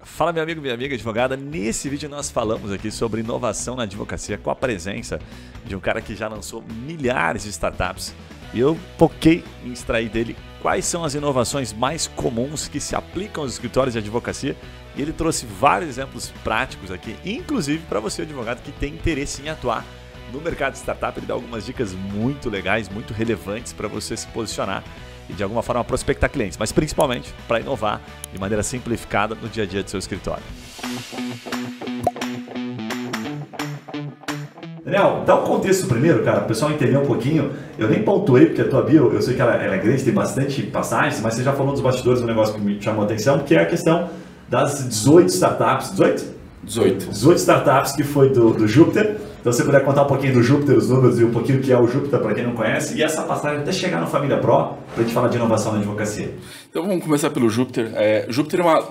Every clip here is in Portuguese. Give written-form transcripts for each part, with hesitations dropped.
Fala, meu amigo, minha amiga advogada. Nesse vídeo nós falamos aqui sobre inovação na advocacia com a presença de um cara que já lançou milhares de startups. E eu foquei em extrair dele quais são as inovações mais comuns que se aplicam aos escritórios de advocacia. E ele trouxe vários exemplos práticos aqui, inclusive para você, advogado, que tem interesse em atuar no mercado de startup. Ele dá algumas dicas muito legais, muito relevantes para você se posicionar e de alguma forma prospectar clientes, mas principalmente para inovar de maneira simplificada no dia a dia do seu escritório. Daniel, dá um contexto primeiro, cara, para o pessoal entender um pouquinho. Eu nem pontuei, porque a tua bio, eu sei que ela é grande, tem bastante passagens, mas você já falou dos bastidores, um negócio que me chamou a atenção, que é a questão das 18 startups. 18 startups que foi do Júpiter. Então, se você puder contar um pouquinho do Júpiter, os números e um pouquinho o que é o Júpiter, para quem não conhece, e essa passagem até chegar no Família Pro, para a gente falar de inovação na advocacia. Então, vamos começar pelo Júpiter. Júpiter é uma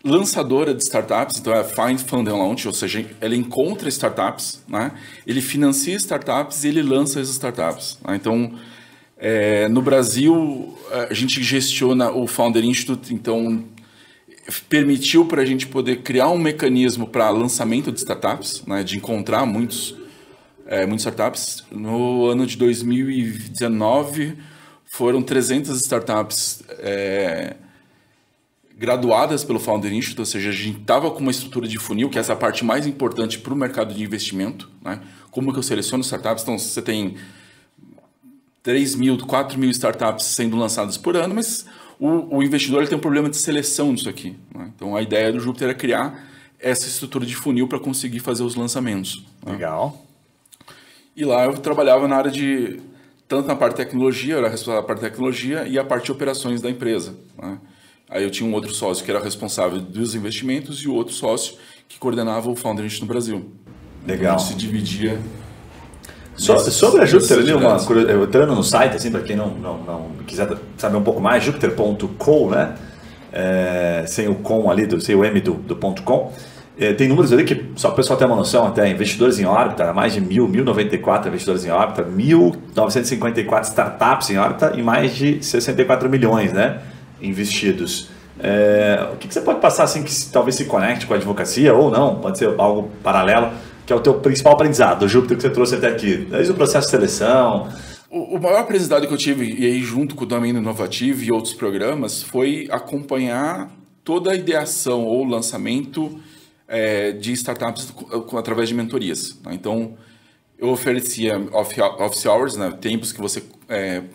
lançadora de startups, então é Find, Fund and Launch, ou seja, ele encontra startups, né? Ele financia startups e ele lança as startups. Né? Então, no Brasil, a gente gestiona o Founder Institute, então permitiu para a gente poder criar um mecanismo para lançamento de startups, né, de encontrar muitos startups. No ano de 2019, foram 300 startups graduadas pelo Founder Institute, ou seja, a gente estava com uma estrutura de funil, que é essa parte mais importante para o mercado de investimento. Né? Como que eu seleciono startups? Então, você tem 3.000, 4.000 startups sendo lançadas por ano, mas o investidor ele tem um problema de seleção disso aqui. Né? Então, a ideia do Júpiter é criar essa estrutura de funil para conseguir fazer os lançamentos. Né? Legal. E lá eu trabalhava na área de, tanto na parte de tecnologia, eu era responsável pela parte de tecnologia e a parte de operações da empresa. Né? Aí eu tinha um outro sócio que era responsável dos investimentos e o outro sócio que coordenava o Founder Institute no Brasil. Legal. Então, a gente se dividia. Sobre a Júpiter, eu entrando no site, assim, para quem não quiser saber um pouco mais, jupiter.co, né? Sem o com ali, sem o M do .com. Tem números ali que, só para o pessoal ter uma noção, até investidores em órbita, mais de 1.094 investidores em órbita, 1.954 startups em órbita e mais de 64 milhões, né, investidos. O que você pode passar assim que talvez se conecte com a advocacia ou não, pode ser algo paralelo, que é o teu principal aprendizado do Júpiter que você trouxe até aqui, desde o processo de seleção? O maior aprendizado que eu tive, e aí junto com o Domínio Inovativo e outros programas, foi acompanhar toda a ideação ou lançamento de startups através de mentorias. Né? Então, eu oferecia office hours, né? Tempos que você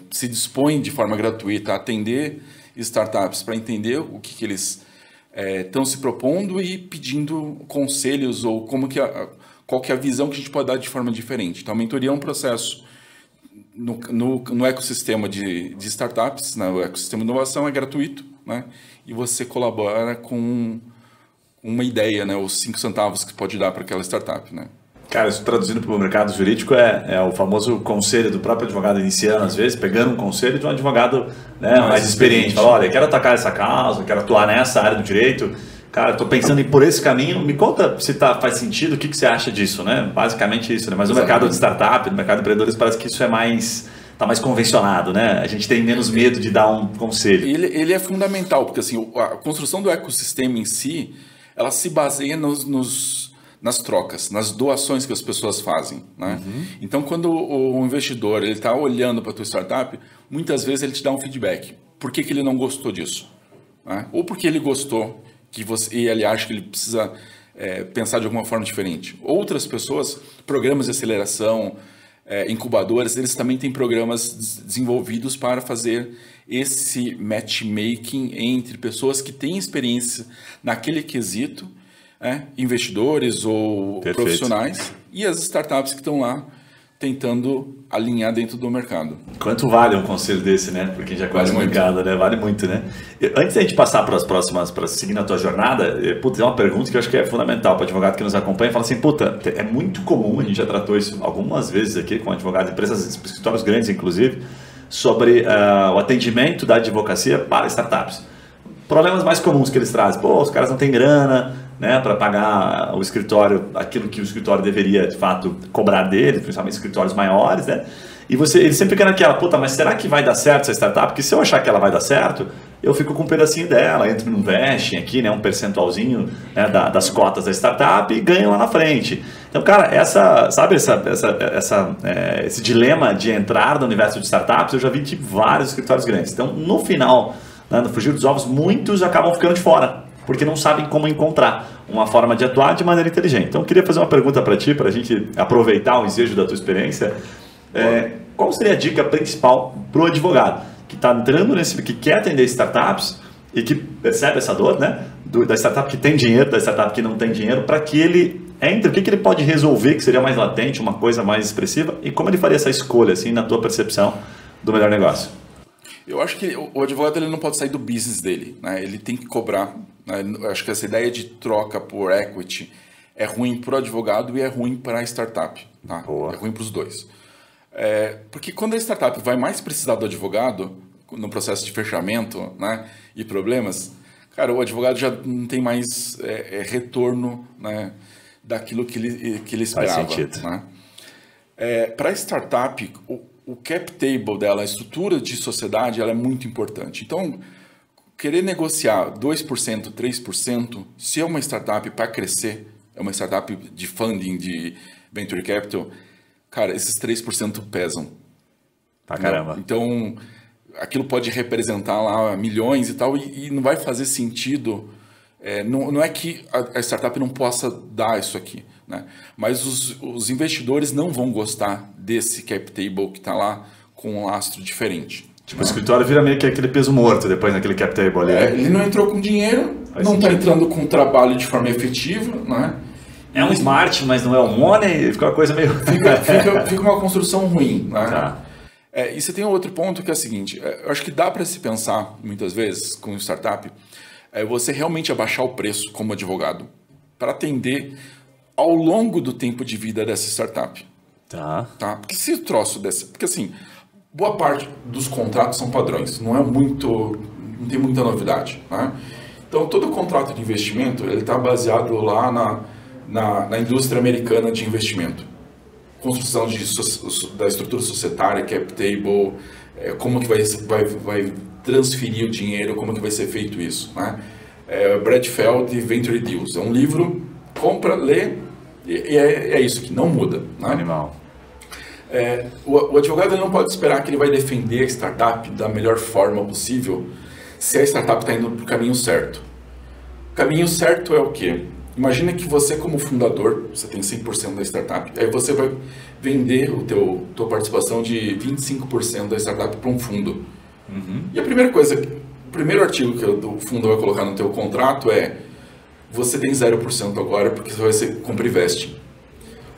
se dispõe de forma gratuita a atender startups para entender o que eles estão se propondo e pedindo conselhos ou qual que é a visão que a gente pode dar de forma diferente. Então, a mentoria é um processo no ecossistema de startups, né? O ecossistema de inovação é gratuito, né? E você colabora com uma ideia, né? Os 5 centavos que pode dar para aquela startup, né? Cara, isso traduzindo para o mercado jurídico é o famoso conselho do próprio advogado iniciando, às vezes, pegando um conselho de um advogado, né, mais experiente. Fala, olha, eu quero atacar essa causa, eu quero atuar nessa área do direito. Cara, estou pensando em ir por esse caminho, me conta se faz sentido, o que você acha disso, né? Basicamente isso, né? Mas no mercado de startup, no mercado de empreendedores, parece que isso tá mais convencionado, né? A gente tem menos medo de dar um conselho. Ele é fundamental, porque assim, a construção do ecossistema em si, ela se baseia nas trocas, nas doações que as pessoas fazem. Né? Uhum. Então, quando o investidor está olhando para a tua startup, muitas vezes ele te dá um feedback. Por que ele não gostou disso? Né? Ou porque ele gostou e ele acha que ele precisa pensar de alguma forma diferente. Outras pessoas, programas de aceleração, incubadoras, eles também têm programas desenvolvidos para fazer esse matchmaking entre pessoas que têm experiência naquele quesito, investidores ou profissionais e as startups que estão lá tentando alinhar dentro do mercado. Quanto vale um conselho desse, né? Porque quem já conhece o mercado, né? Vale muito, né? Antes da gente passar para as próximas, para seguir na tua jornada, é uma pergunta que eu acho que é fundamental para o advogado que nos acompanha. Fala assim, é muito comum, a gente já tratou isso algumas vezes aqui com advogados, empresas, escritórios grandes inclusive, sobre o atendimento da advocacia para startups. Problemas mais comuns que eles trazem. Os caras não têm grana, né, para pagar o escritório, aquilo que o escritório deveria, de fato, cobrar dele, principalmente escritórios maiores, né? E ele sempre fica naquela, puta, mas será que vai dar certo essa startup? Porque se eu achar que ela vai dar certo, eu fico com um pedacinho dela, entro no vesting aqui, né, um percentualzinho, né, das cotas da startup e ganho lá na frente. Então, cara, esse dilema de entrar no universo de startups, eu já vi de vários escritórios grandes. Então, no final, né, no frigir dos ovos, muitos acabam ficando de fora, porque não sabem como encontrar uma forma de atuar de maneira inteligente. Então, eu queria fazer uma pergunta para ti, para a gente aproveitar o ensejo da tua experiência. Qual seria a dica principal para o advogado que está entrando que quer atender startups e que percebe essa dor, né, da startup que tem dinheiro, da startup que não tem dinheiro, para que ele entre, o que ele pode resolver que seria mais latente, uma coisa mais expressiva, e como ele faria essa escolha, assim, na tua percepção do melhor negócio? Eu acho que o advogado ele não pode sair do business dele, né? Ele tem que cobrar. Né? Eu acho que essa ideia de troca por equity é ruim para o advogado e é ruim para a startup. Tá? É ruim para os dois. Porque quando a startup vai mais precisar do advogado no processo de fechamento, né, e problemas, cara, o advogado já não tem mais retorno, né, daquilo que ele esperava. Faz sentido. Né? Para a startup, o cap table dela, a estrutura de sociedade, ela é muito importante. Então, querer negociar 2%, 3%, se é uma startup para crescer, é uma startup de funding, de venture capital, cara, esses 3% pesam. Pra caramba. Então, aquilo pode representar lá milhões e tal, e não vai fazer sentido. Não é que a startup não possa dar isso aqui, né? Mas os investidores não vão gostar desse cap table que está lá com um lastro diferente. Tipo, o escritório vira meio que aquele peso morto depois naquele cap table ali. Ele não entrou com dinheiro, não está entrando com trabalho de forma efetiva, né? É um smart, mas não é um money, fica uma coisa meio... Fica uma construção ruim, né? Tá. E você tem um outro ponto que é o seguinte, eu acho que dá para se pensar, muitas vezes, com startup, você realmente abaixar o preço como advogado, para atender ao longo do tempo de vida dessa startup. Tá. Porque se o troço desse... Porque assim, boa parte dos contratos são padrões, não tem muita novidade, né? Então, todo contrato de investimento, ele está baseado lá na indústria americana de investimento. Construção da estrutura societária, cap table, como que vai transferir o dinheiro, como que vai ser feito isso, né? Brad Feld, Venture Deals. É um livro, compra, lê, e é isso que não muda. Né? Animal. O advogado não pode esperar que ele vai defender a startup da melhor forma possível se a startup está indo para o caminho certo. O caminho certo é o quê? Imagina que você, como fundador, você tem 100% da startup, aí você vai vender tua participação de 25% da startup para um fundo. Uhum. E o primeiro artigo que o fundo vai colocar no teu contrato é: você tem 0% agora porque você vai ser compra e veste.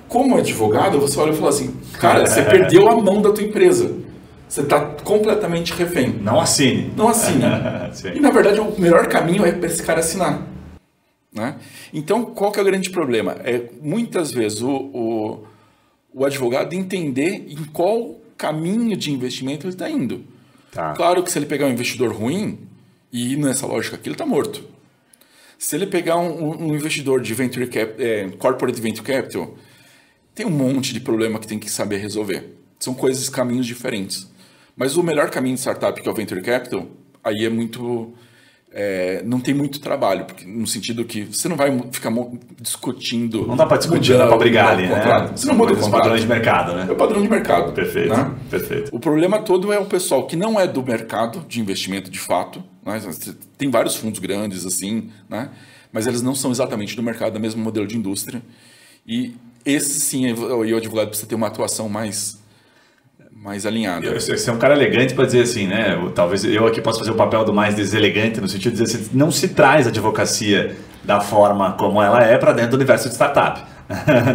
Como advogado, você olha e fala assim: cara, você perdeu a mão da tua empresa. Você está completamente refém. Não assine. Não assine. E na verdade o melhor caminho é para esse cara assinar. Né? Então, qual que é o grande problema? Muitas vezes o advogado entender em qual caminho de investimento ele está indo. Tá. Claro que se ele pegar um investidor ruim e ir nessa lógica aqui, ele está morto. Se ele pegar um investidor de corporate venture capital, tem um monte de problema que tem que saber resolver. São caminhos diferentes. Mas o melhor caminho de startup, que é o venture capital, aí é muito... não tem muito trabalho, porque, no sentido que você não vai ficar discutindo... Não dá para discutir, não dá para brigar ali, né? Você não muda o padrão de mercado, né? É o padrão de mercado. Perfeito, né? Perfeito. O problema todo é o pessoal que não é do mercado de investimento de fato, né? Tem vários fundos grandes assim, né? Mas eles não são exatamente do mercado, do mesmo modelo de indústria. E esse sim, o advogado precisa ter uma atuação mais alinhada. Você é um cara elegante para dizer assim, né? Talvez eu aqui possa fazer o papel do mais deselegante, no sentido de dizer assim, não se traz a advocacia da forma como ela é para dentro do universo de startup.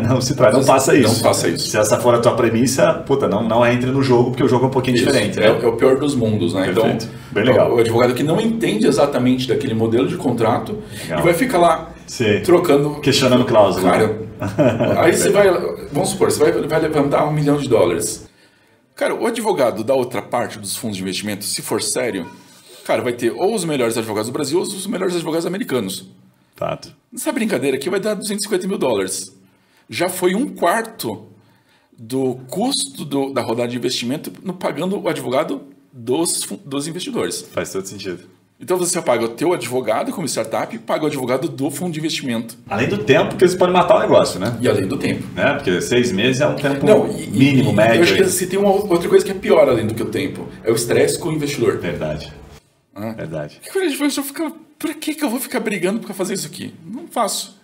Não se traz, não faça isso. Não faça isso. Se essa for a tua premissa, puta, não entre no jogo, porque o jogo é um pouquinho diferente. Né? É o pior dos mundos, né? Perfeito. Então, bem legal. O advogado que não entende exatamente daquele modelo de contrato legal. E vai ficar lá trocando... Questionando cláusula. Cara, aí você vai... Vamos supor, você vai levantar $1 milhão. Cara, o advogado da outra parte dos fundos de investimento, se for sério, cara, vai ter ou os melhores advogados do Brasil ou os melhores advogados americanos. Fato. Essa brincadeira aqui vai dar $250 mil. Já foi 1/4 do custo da rodada de investimento pagando o advogado dos investidores. Faz todo sentido. Então você paga o teu advogado como startup e paga o advogado do fundo de investimento. Além do tempo que eles podem matar o negócio, né? E além do tempo. Né? Porque 6 meses é um tempo mínimo, médio. Eu acho que se tem uma outra coisa que é pior além do que o tempo. É o estresse com o investidor. Verdade. Verdade. Porque o investidor fica, por que eu vou ficar brigando para fazer isso aqui? Não faço.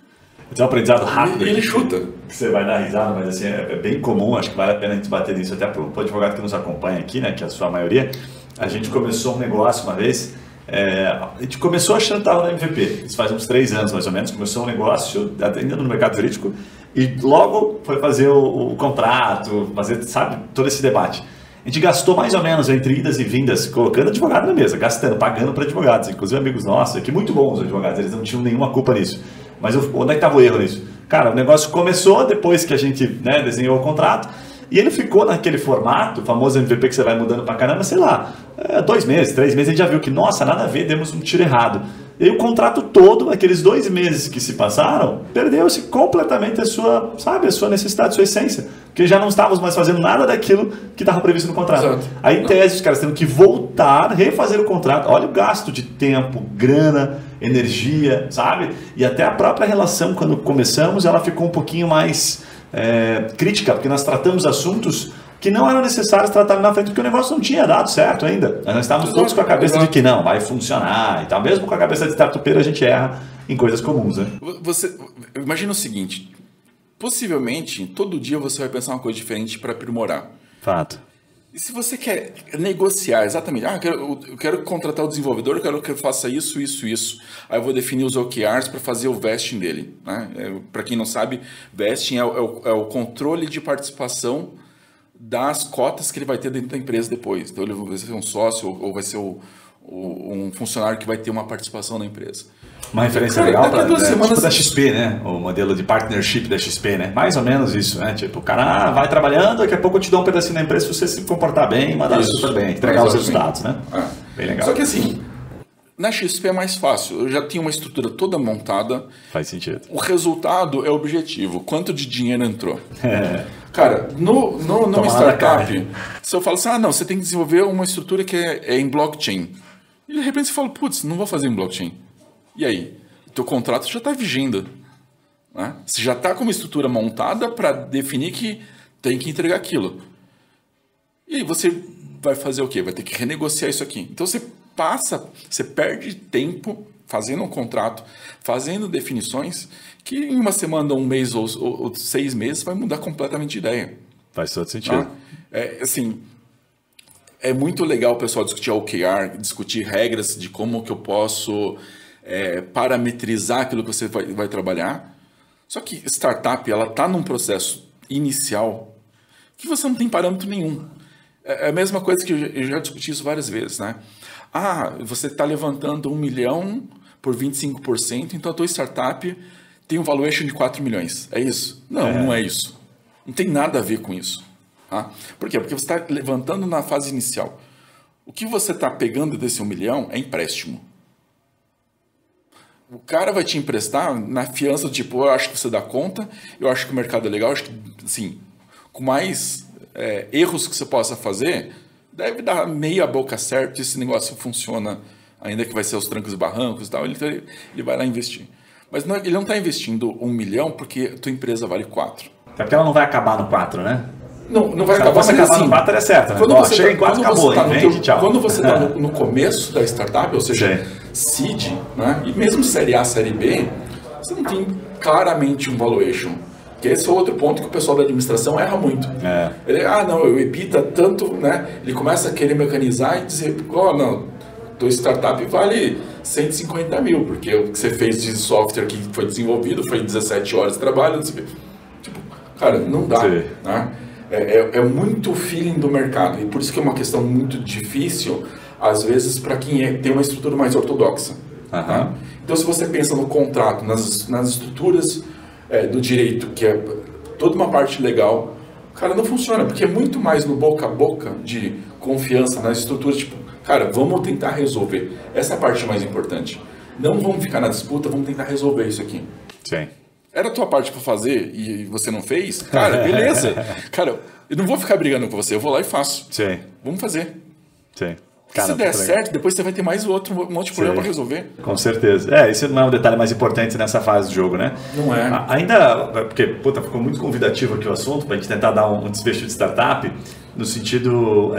Tem um aprendizado rápido. Ele chuta. Que você vai dar risada, mas assim, é bem comum, acho que vale a pena a gente bater nisso até para o advogado que nos acompanha aqui, né, que é a sua maioria. A gente começou um negócio uma vez, a gente começou achando que estava no MVP, isso faz uns 3 anos mais ou menos, começou um negócio ainda no mercado jurídico e logo foi fazer o contrato, fazer, sabe, todo esse debate. A gente gastou mais ou menos entre idas e vindas, colocando advogado na mesa, gastando, pagando para advogados, inclusive amigos nossos aqui, muito bons advogados, eles não tinham nenhuma culpa nisso. Mas onde é que estava o erro nisso? Cara, o negócio começou depois que a gente desenhou o contrato e ele ficou naquele formato, o famoso MVP que você vai mudando pra caramba, sei lá, 2 meses, 3 meses, a gente já viu que, nossa, nada a ver, demos um tiro errado. E o contrato todo, aqueles 2 meses que se passaram, perdeu-se completamente a sua necessidade, a sua essência. Porque já não estávamos mais fazendo nada daquilo que estava previsto no contrato. Exato. Aí, em tese, os caras tendo que voltar, refazer o contrato. Olha o gasto de tempo, grana, energia, sabe? E até a própria relação, quando começamos, ela ficou um pouquinho mais crítica, porque nós tratamos assuntos que não eram necessários tratar na frente, porque o negócio não tinha dado certo ainda. Nós estávamos todos com a cabeça de que não, vai funcionar e tal. Mesmo com a cabeça de startupeiro, a gente erra em coisas comuns, né? Imagina o seguinte, possivelmente, todo dia você vai pensar uma coisa diferente para aprimorar. Fato. E se você quer negociar exatamente, eu quero contratar o desenvolvedor, eu quero que ele faça isso. Aí eu vou definir os OKRs para fazer o vesting dele. Né? Para quem não sabe, vesting é o controle de participação das cotas que ele vai ter dentro da empresa depois. Então ele vai ser um sócio ou vai ser um funcionário que vai ter uma participação na empresa. Uma referência legal para tipo da XP, né? O modelo de partnership da XP, né? Mais ou menos isso, né? Tipo, o cara vai trabalhando, daqui a pouco eu te dou um pedacinho da empresa se você se comportar bem, mandar super bem, entregar os resultados, né? Bem legal. Só que assim, na XP é mais fácil. Eu já tinha uma estrutura toda montada. Faz sentido. O resultado é o objetivo. Quanto de dinheiro entrou? Cara, numa startup, se eu falo assim, não, você tem que desenvolver uma estrutura que é em blockchain. E de repente você fala, putz, não vou fazer em blockchain. E aí? O teu contrato já está vigindo. Né? Você já está com uma estrutura montada para definir que tem que entregar aquilo. E aí você vai fazer o quê? Vai ter que renegociar isso aqui. Então você perde tempo fazendo um contrato, fazendo definições que em uma semana, um mês ou 6 meses vai mudar completamente de ideia. Faz todo sentido. É muito legal o pessoal discutir OKR, discutir regras de como que eu posso parametrizar aquilo que você vai trabalhar. Só que startup, ela está num processo inicial que você não tem parâmetro nenhum. É a mesma coisa que eu já discuti isso várias vezes, né? Você está levantando 1 milhão por 25%, então a tua startup tem um valuation de 4 milhões. É isso? Não é isso. Não tem nada a ver com isso. Tá? Por quê? Porque você está levantando na fase inicial. O que você está pegando desse 1 milhão é empréstimo. O cara vai te emprestar na fiança do tipo, eu acho que você dá conta, eu acho que o mercado é legal, eu acho que, assim, com mais erros que você possa fazer, deve dar meia boca certo, esse negócio funciona, ainda que vai ser os trancos e barrancos e tal, ele vai lá investir. Mas ele não está investindo 1 milhão porque a tua empresa vale 4. É porque ela não vai acabar no 4, né? Não vai acabar, mas acabar no 4 é certo, né? Chega em 4, acabou, vende, tchau. Quando você está no começo da startup, ou seja, seed, né? E mesmo série A, série B, você não tem claramente um valuation. Que esse é outro ponto que o pessoal da administração erra muito. Ele, o EBITDA tanto, né? Ele começa a querer mecanizar e dizer, tua startup vale 150 mil, porque o que você fez de software que foi desenvolvido foi 17 horas de trabalho, não sei o quê. Tipo, cara, não dá, né? É muito feeling do mercado, e por isso que é uma questão muito difícil, às vezes, para quem tem uma estrutura mais ortodoxa. Tá? Então, se você pensa no contrato, nas estruturas do direito, que é toda uma parte legal, cara, não funciona, porque é muito mais no boca a boca de confiança nas estruturas, tipo, cara, vamos tentar resolver. Essa é a parte mais importante. Não vamos ficar na disputa, vamos tentar resolver isso aqui. Sim. Era a tua parte para fazer e você não fez? Cara, beleza. Cara, eu não vou ficar brigando com você, eu vou lá e faço. Sim. Vamos fazer. Sim. Se der certo, depois você vai ter mais um monte de problema para resolver. Com certeza. Esse não é um detalhe mais importante nessa fase do jogo, né? Não é. Ainda, porque, puta, ficou muito convidativo aqui o assunto, para a gente tentar dar um desfecho de startup, no sentido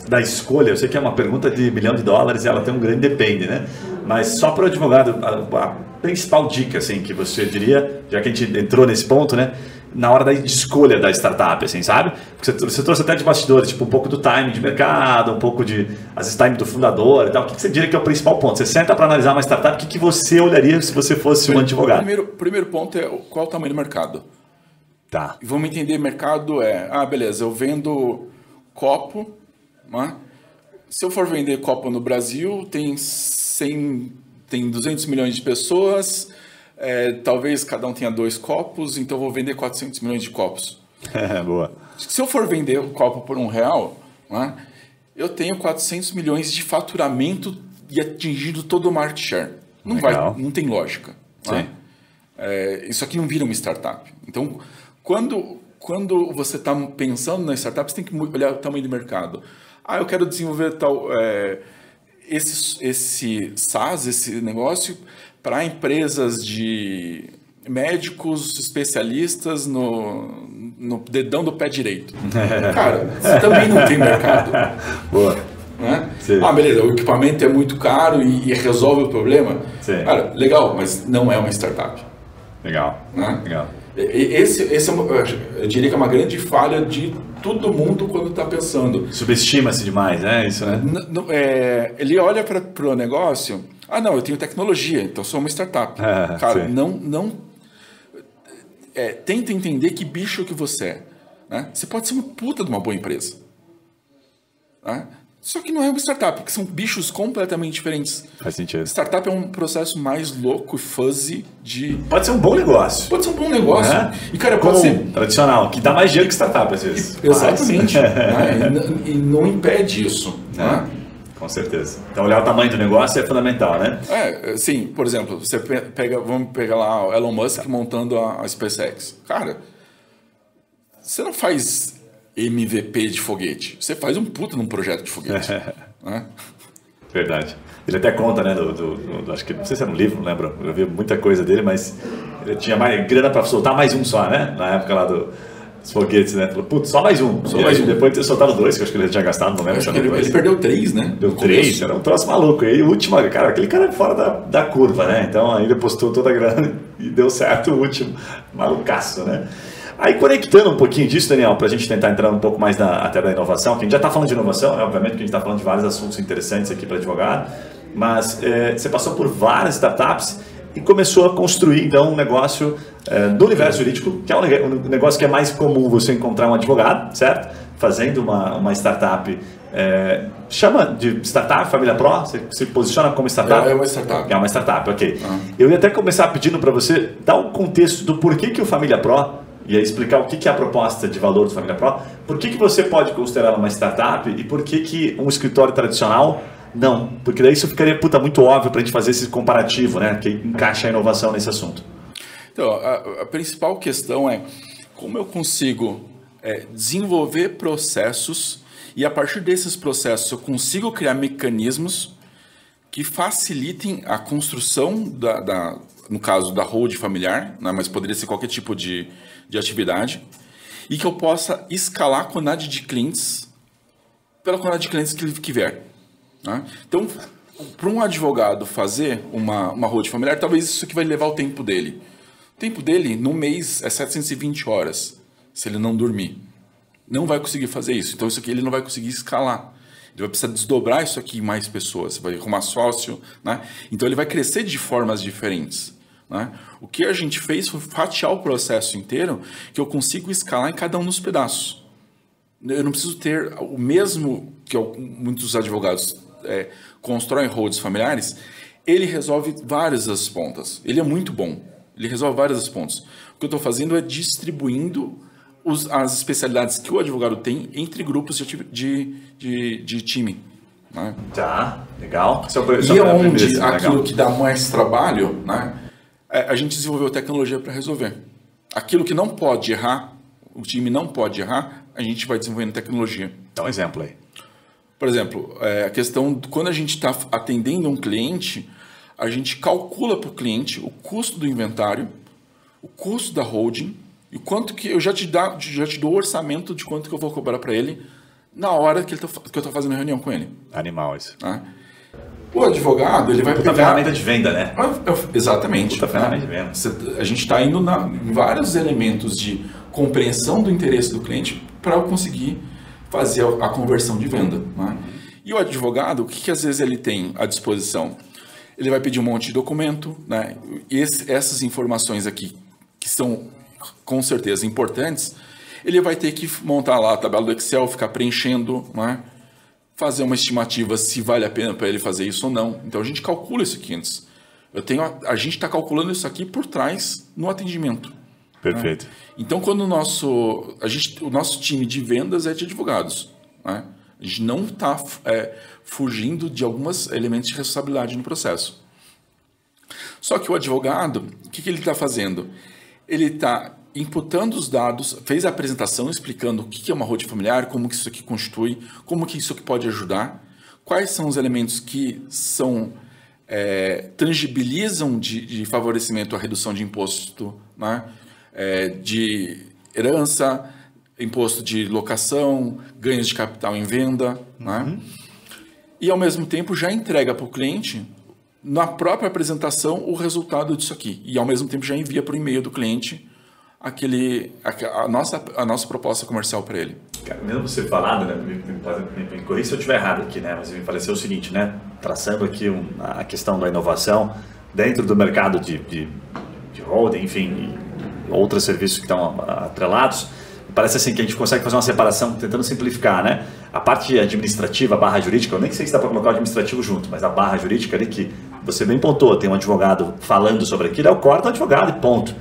da escolha. Eu sei que é uma pergunta de $1 bilhão e ela tem um grande depende, né? Mas só para o advogado, a principal dica, assim, que você diria, já que a gente entrou nesse ponto, né? Na hora da escolha da startup, assim, sabe? Porque você trouxe até de bastidores, tipo, um pouco do timing de mercado, um pouco de, às vezes, timing do fundador e tal. O que você diria que é o principal ponto? Você senta para analisar uma startup, o que você olharia se você fosse um advogado? Primeiro ponto é qual o tamanho do mercado. Tá. E vamos entender, mercado beleza, eu vendo copo, né? Se eu for vender copo no Brasil, tem 200 milhões de pessoas... talvez cada um tenha 2 copos, então eu vou vender 400 milhões de copos. Boa. Se eu for vender o copo por R$1, né, eu tenho 400 milhões de faturamento e atingindo todo o market share. Não tem lógica. Né? Isso aqui não vira uma startup. Então, quando você está pensando na startup, você tem que olhar o tamanho do mercado. Eu quero desenvolver esse SaaS, esse negócio, para empresas de médicos especialistas no dedão do pé direito. Cara, você também não tem mercado. Boa. Né? Beleza, o equipamento é muito caro e resolve o problema. Sim. Cara, legal, mas não é uma startup. Legal. Né? Legal. Esse eu diria que é uma grande falha de todo mundo quando está pensando. Subestima-se demais, né? Isso, né? Ele olha para o negócio... não, eu tenho tecnologia, então sou uma startup. Cara, tenta entender que bicho que você é. Né? Você pode ser uma puta de uma boa empresa. Né? Só que não é uma startup, porque são bichos completamente diferentes. Faz sentido. Startup é um processo mais louco e fuzzy de... Pode ser um bom negócio. Pode ser um bom negócio. E, cara, pode ser... tradicional, que dá mais dinheiro que startup, às vezes. Exatamente. E não impede isso. Né? Com certeza. Então, olhar o tamanho do negócio é fundamental, né? Sim. Por exemplo, vamos pegar lá o Elon Musk montando a SpaceX. Cara, você não faz MVP de foguete. Você faz um puta num projeto de foguete. Né? Verdade. Ele até conta, né? Acho que, não sei se era um livro, não lembro. Eu vi muita coisa dele, mas ele tinha mais grana para soltar mais um só, né? Na época lá dos foguetes, né? Falou, putz, só mais um. Depois de ter soltado 2, que eu acho que ele já tinha gastado, não lembro. Ele perdeu 3, né? Deu 3, era um troço maluco. E o último, cara, aquele cara é fora da curva, né? Então aí ele postou toda a grana e deu certo o último. Malucaço, né? Aí conectando um pouquinho disso, Daniel, para a gente tentar entrar um pouco mais até da inovação, que a gente já está falando de inovação, né? Obviamente que a gente está falando de vários assuntos interessantes aqui para advogado, mas você passou por várias startups e começou a construir, então, um negócio do universo jurídico, que é um negócio que é mais comum você encontrar um advogado, certo? Fazendo uma startup, chama de startup, Família Pro, você se posiciona como startup? É uma startup. É uma startup, ok. Eu ia até começar pedindo para você dar um contexto do porquê que o Família Pro, e aí explicar o que é a proposta de valor do Família Pro, por que você pode considerar uma startup e por que um escritório tradicional não. Porque daí isso ficaria muito óbvio para a gente fazer esse comparativo, né? Que encaixa a inovação nesse assunto. Então, a principal questão é como eu consigo desenvolver processos e a partir desses processos eu consigo criar mecanismos que facilitem a construção no caso da hold familiar, né? Mas poderia ser qualquer tipo de atividade, e que eu possa escalar a quantidade de clientes pela quantidade de clientes que vier. Né? Então, para um advogado fazer uma hold familiar, talvez isso aqui vai levar o tempo dele. O tempo dele, no mês, é 720 horas, se ele não dormir. Não vai conseguir fazer isso. Então, isso aqui ele não vai conseguir escalar. Ele vai precisar desdobrar isso aqui em mais pessoas. Vai arrumar sócio. Né? Então, ele vai crescer de formas diferentes. Né? O que a gente fez foi fatiar o processo inteiro, que eu consigo escalar em cada um dos pedaços. Eu não preciso ter o mesmo que muitos advogados constroem holds familiares. Ele resolve várias das pontas. Ele é muito bom. Ele resolve várias das pontas. O que eu estou fazendo é distribuindo as especialidades que o advogado tem entre grupos de time. Né? Tá, legal. E onde aquilo que dá mais trabalho, né? a gente desenvolveu tecnologia para resolver. Aquilo que não pode errar, o time não pode errar, a gente vai desenvolvendo tecnologia. Dá um exemplo aí. Por exemplo, a questão, quando a gente está atendendo um cliente, a gente calcula para o cliente o custo do inventário, o custo da holding, e quanto que eu já te dou o orçamento de quanto que eu vou cobrar para ele na hora que eu estou fazendo a reunião com ele. Animal isso. O advogado, ele vai pegar... ferramenta de venda, né? Exatamente. Ferramenta de venda. A gente está indo em vários elementos de compreensão do interesse do cliente para eu conseguir fazer a conversão de venda. Né? E o advogado, o que às vezes ele tem à disposição? Ele vai pedir um monte de documento, né? E essas informações aqui, que são com certeza importantes, ele vai ter que montar lá a tabela do Excel, ficar preenchendo, né? Fazer uma estimativa se vale a pena para ele fazer isso ou não. Então a gente calcula isso aqui antes. A gente está calculando isso aqui por trás no atendimento. Perfeito. Né? Então quando o nosso time de vendas é de advogados, né? A gente não está fugindo de alguns elementos de responsabilidade no processo. Só que o advogado, o que ele está fazendo? Ele está imputando os dados, fez a apresentação explicando o que é uma holding familiar, como que isso aqui constitui, como que isso aqui pode ajudar, quais são os elementos que são tangibilizam de favorecimento à redução de imposto, né? De herança, imposto de locação, ganhos de capital em venda, né? E ao mesmo tempo já entrega para o cliente, na própria apresentação, o resultado disso aqui. E ao mesmo tempo já envia para o e-mail do cliente a nossa proposta comercial para ele. Cara, mesmo você falado, né, me corrija se eu estiver errado aqui, né, mas me pareceu o seguinte, né, traçando aqui a questão da inovação dentro do mercado de holding, enfim, e outros serviços que estão atrelados, parece assim que a gente consegue fazer uma separação tentando simplificar, né? A parte administrativa, a barra jurídica, eu nem sei se dá para colocar o administrativo junto, mas a barra jurídica ali que você bem pontuou, tem um advogado falando sobre aquilo, é o core do advogado e ponto.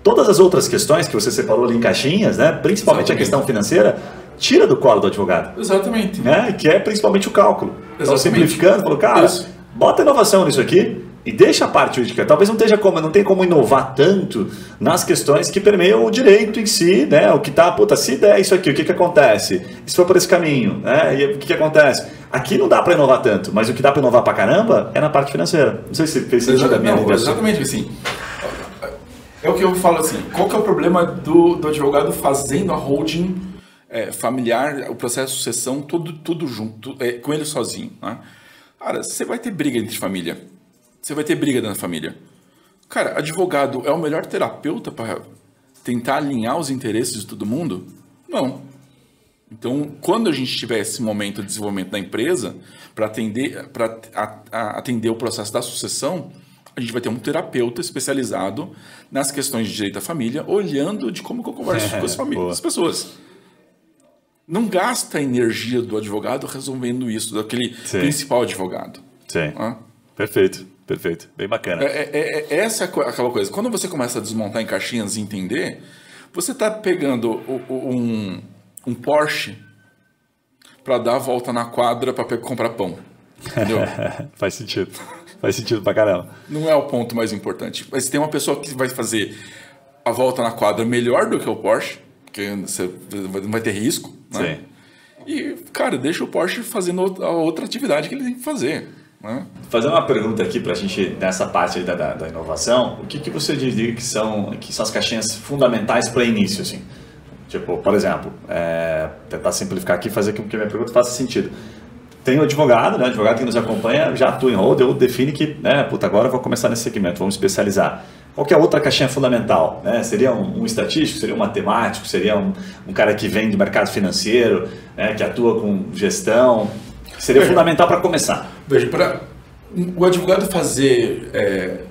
Todas as outras questões que você separou ali em caixinhas, né? Principalmente a questão financeira, tira do colo do advogado. Exatamente. Né? Que é principalmente o cálculo. Exatamente. Então, simplificando, falou, cara, bota inovação nisso aqui e deixa a parte jurídica. Talvez não tenha como inovar tanto nas questões que permeiam o direito em si, né? O que tá, se der isso aqui, o que acontece? Se for por esse caminho, né? E o que acontece? Aqui não dá para inovar tanto, mas o que dá para inovar para caramba é na parte financeira. Não sei se fez sentido a minha ligação. Exatamente, assim. É o que eu falo assim, qual que é o problema do advogado fazendo a holding familiar, o processo de sucessão, tudo junto, com ele sozinho, né? Cara, você vai ter briga entre família. Você vai ter briga dentro da família. Cara, advogado é o melhor terapeuta para tentar alinhar os interesses de todo mundo? Não. Então, quando a gente tiver esse momento de desenvolvimento da empresa, para atender o processo da sucessão, a gente vai ter um terapeuta especializado nas questões de direito da família, olhando de como que eu converso com as pessoas. Não gasta a energia do advogado resolvendo isso, daquele principal advogado. Sim. Perfeito. Bem bacana. Essa é aquela coisa. Quando você começa a desmontar em caixinhas e entender, você está pegando um Porsche para dar a volta na quadra para comprar pão. Entendeu? Faz sentido. Faz sentido pra caramba. Não é o ponto mais importante. Mas tem uma pessoa que vai fazer a volta na quadra melhor do que o Porsche, porque você não vai ter risco, né? Sim. E, cara, deixa o Porsche fazendo a outra atividade que ele tem que fazer. Né? Fazer uma pergunta aqui pra gente, nessa parte aí da inovação, o que você diria que são as caixinhas fundamentais para início, assim? Tipo, por exemplo, tentar simplificar aqui e fazer com que a minha pergunta faça sentido. Tem o advogado, né? O advogado que nos acompanha já atua em hold, eu define que, agora eu vou começar nesse segmento, vamos especializar. Qual que é a outra caixinha fundamental? Né? Seria um estatístico, seria um matemático, seria um cara que vem do mercado financeiro, né? Que atua com gestão. Seria fundamental para começar. Veja, para o advogado fazer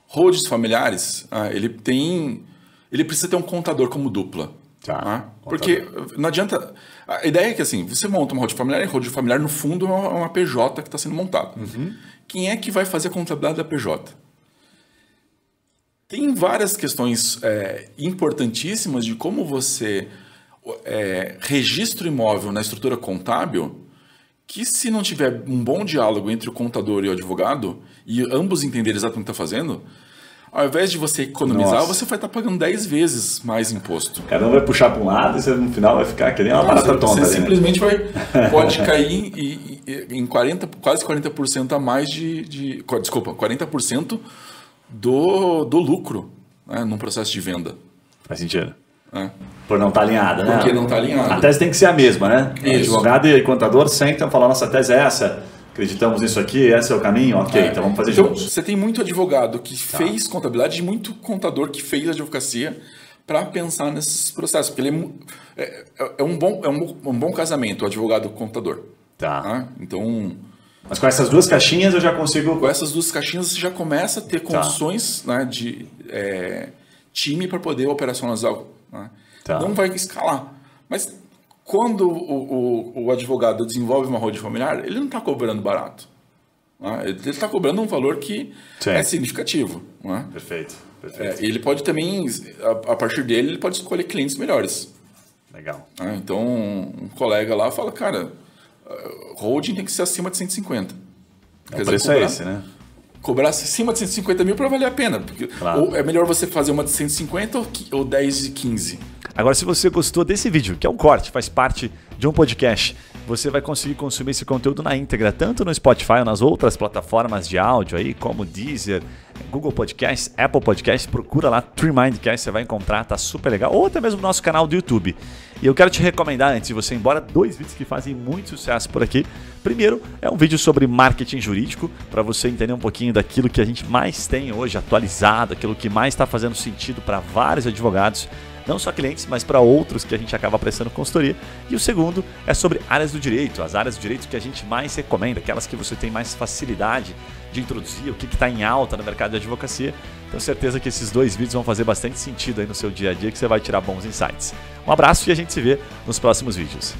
holds familiares, ele precisa ter um contador como dupla. Tá? Porque não adianta... A ideia é que assim, você monta uma holding familiar, e a holding familiar no fundo é uma PJ que está sendo montada. Quem é que vai fazer a contabilidade da PJ? Tem várias questões importantíssimas de como você registra o imóvel na estrutura contábil, que se não tiver um bom diálogo entre o contador e o advogado, e ambos entenderem exatamente o que está fazendo, ao invés de você economizar, você vai estar pagando 10 vezes mais imposto. Cada um vai puxar para um lado e você no final vai ficar que nem uma barata tonta. Você simplesmente pode cair em quase 40% a mais desculpa, 40% do lucro, né, num processo de venda. Faz sentido. Por não estar alinhada, né? Porque não está alinhada. A tese tem que ser a mesma, né? Isso. Advogado e contador sentam e falam, nossa tese é essa, acreditamos nisso aqui, esse é o caminho, ok, então vamos fazer juntos. Você tem muito advogado que fez contabilidade e muito contador que fez advocacia para pensar nesses processos, porque ele é um bom casamento, o advogado e o contador. Tá. Então... Mas com essas duas caixinhas eu já consigo... Com essas duas caixinhas você já começa a ter condições, né, de time para poder operacionalizar. Né? Não vai escalar. Mas quando o advogado desenvolve uma holding familiar, ele não está cobrando barato. Né? Ele está cobrando um valor que é significativo. Né? Perfeito. Ele pode também, a partir dele, ele pode escolher clientes melhores. Legal. Né? Então, um colega lá fala, cara, holding tem que ser acima de 150. O preço é esse, né? Cobrar acima de 150 mil para valer a pena. Porque ou é melhor você fazer uma de 150 ou 10 e 15. Agora, se você gostou desse vídeo, que é um corte, faz parte de um podcast, você vai conseguir consumir esse conteúdo na íntegra, tanto no Spotify ou nas outras plataformas de áudio aí, como Deezer, Google Podcasts, Apple Podcasts, procura lá TreeMindCast, você vai encontrar, tá super legal, ou até mesmo no nosso canal do YouTube. E eu quero te recomendar, antes de você ir embora, 2 vídeos que fazem muito sucesso por aqui. Primeiro, é um vídeo sobre marketing jurídico, para você entender um pouquinho daquilo que a gente mais tem hoje atualizado, aquilo que mais está fazendo sentido para vários advogados, não só clientes, mas para outros que a gente acaba prestando consultoria. E o segundo é sobre áreas do direito, as áreas do direito que a gente mais recomenda, aquelas que você tem mais facilidade de introduzir, o que está em alta no mercado de advocacia. Tenho certeza que esses 2 vídeos vão fazer bastante sentido aí no seu dia a dia, que você vai tirar bons insights. Um abraço e a gente se vê nos próximos vídeos.